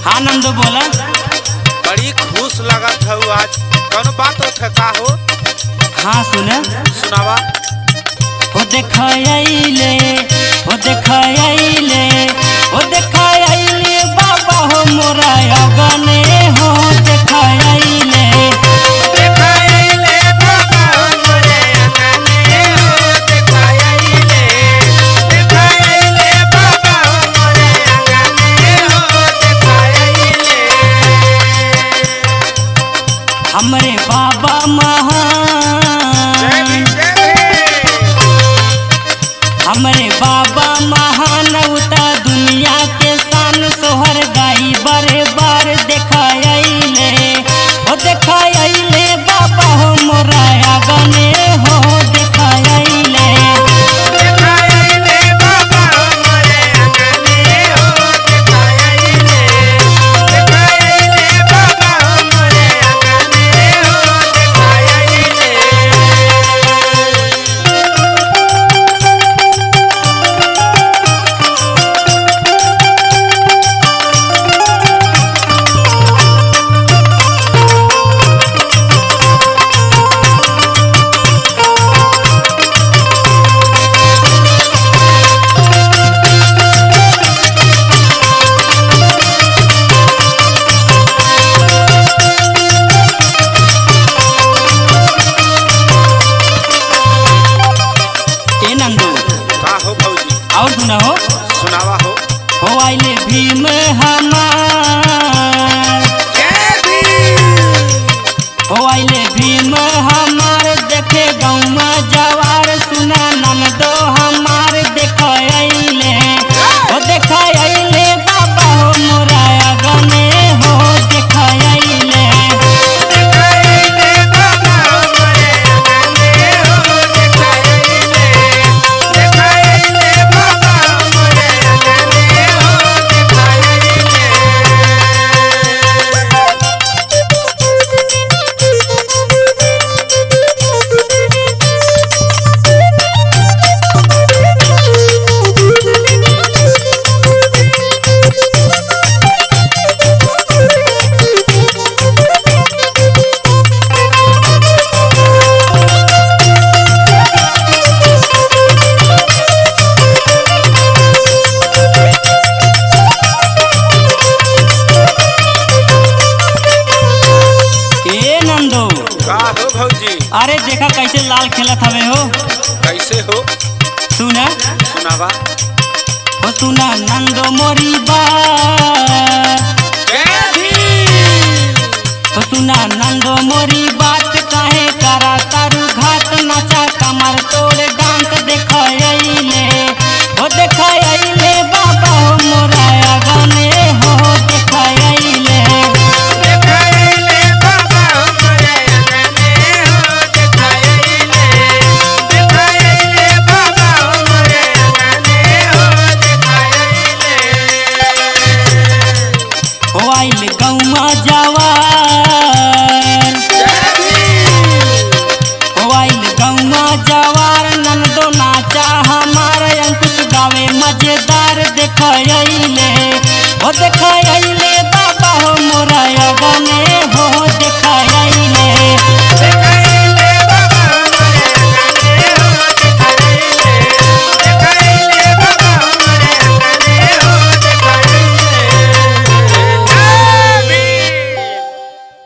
हाँ नंदो बोला। बड़ी खुश लगत है आज, कौन बात होता का हो? हाँ सुना सुनावा। हो देखाइले हो देखाइले हो देखाइले बाबा हो मोरा अगने हो देखाइले बाबा हो मोरे अगने हो देखाइले बाबा हो मोरे अगने हो देखाइले। हमरे बाबा हमरे बाबा महान उता दुनिया के शान सोहर गाई बारे बार देखाइले हो देखाइले बाबा हो मोरा अगने हो देखाइले बाबा हो मोरे अगने हो देखाइले बाबा हो मोरे अगने हो देखाइले। और सुना हो सुनावा हो आइले भीम हमार हो आइले भीम हमार देखे गौवा जवार सुना नंदो हमार देखाइले हो देखाइले बाबा हो मोरा अगने हो देखाइले बाबा हो मोरे अगने हो देखाइले बाबा हो मोरे अगने हो देखाइले। ए नंदो का हो भौजी? अरे देखा कैसे लाल खेलत हवे हो। कैसे हो? सुना सुनावा। हो सुना नंदो मोरी बात हो सुना नंदो मोरी बात